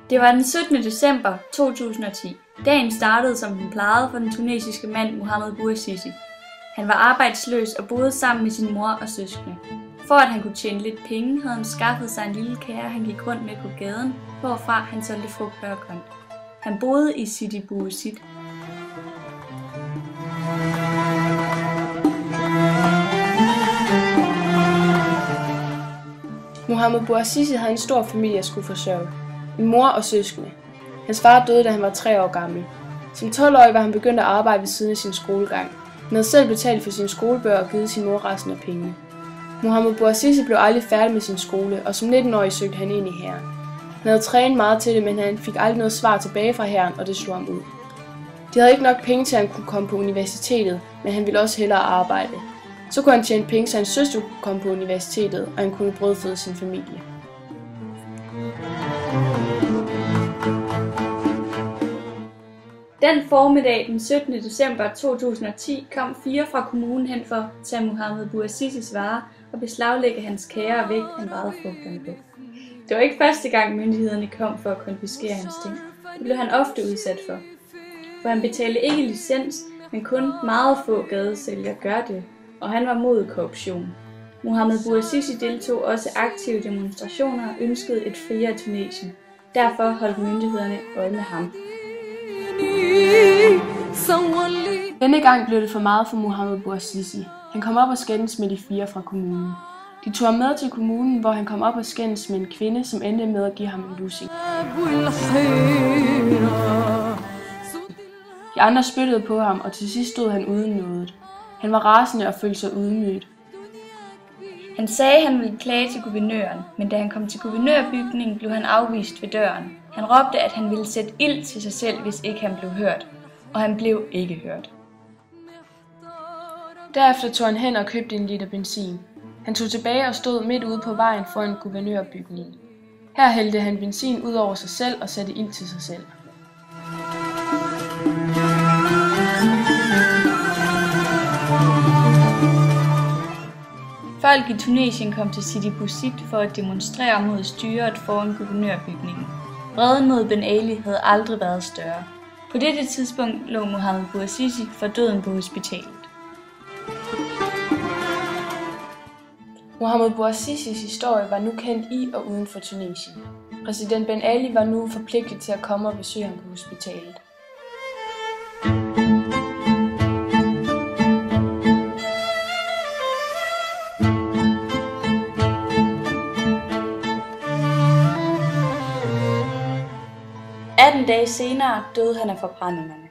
Det var den 17. december 2010. Dagen startede, som den plejede for den tunesiske mand Mohamed Bouazizi. Han var arbejdsløs og boede sammen med sin mor og søskende. For at han kunne tjene lidt penge, havde han skaffet sig en lille kærre, han gik rundt med på gaden, hvorfra han solgte frugter og grønt. Han boede i Sidi Bouzid. Mohamed Bouazizi havde en stor familie at skulle forsørge. En mor og søskende. Hans far døde, da han var 3 år gammel. Som 12-årig var han begyndt at arbejde ved siden af sin skolegang. Han havde selv betalt for sine skolebøger og givet sin mor resten af pengene. Mohamed Bouazizi blev aldrig færdig med sin skole, og som 19-årig søgte han ind i hæren. Han havde trænet meget til det, men han fik aldrig noget svar tilbage fra hæren, og det slog ham ud. De havde ikke nok penge til, at han kunne komme på universitetet, men han ville også hellere arbejde. Så kunne han tjene penge, så hans søster kunne komme på universitetet, og han kunne brødføde sin familie. Den formiddag den 17. december 2010 kom 4 fra kommunen hen for at tage Mohamed Bouazizis varer og beslaglægge hans kære og vægt, han vejede frugterne på. Det var ikke første gang myndighederne kom for at konfiskere hans ting. Det blev han ofte udsat for. For han betalte ikke licens, men kun meget få gadesælgere gør det, og han var mod korruption. Mohamed Bouazizi deltog også aktivt i demonstrationer og ønskede et friere Tunesien. Derfor holdt myndighederne øje med ham. Denne gang blev det for meget for Mohamed Bouazizi. Han kom op og skændes med de 4 fra kommunen. De tog ham med til kommunen, hvor han kom op og skændes med en kvinde, som endte med at give ham en lussing. De andre spyttede på ham, og til sidst stod han uden noget. Han var rasende og følte sig ydmyget. Han sagde, at han ville klage til guvernøren, men da han kom til guvernørbygningen, blev han afvist ved døren. Han råbte, at han ville sætte ild til sig selv, hvis ikke han blev hørt, og han blev ikke hørt. Derefter tog han hen og købte en liter benzin. Han tog tilbage og stod midt ude på vejen foran guvernørbygningen. Her hældte han benzin ud over sig selv og satte ild til sig selv. Folk i Tunesien kom til Sidi Bouzid for at demonstrere mod styret foran guvernørbygningen. Vreden mod Ben Ali havde aldrig været større. På dette tidspunkt lå Mohamed Bouazizi for døden på hospitalet. Mohamed Bouazizis historie var nu kendt i og uden for Tunesien. Præsident Ben Ali var nu forpligtet til at komme og besøge ham på hospitalet. Dage senere døde han af forbrændingerne.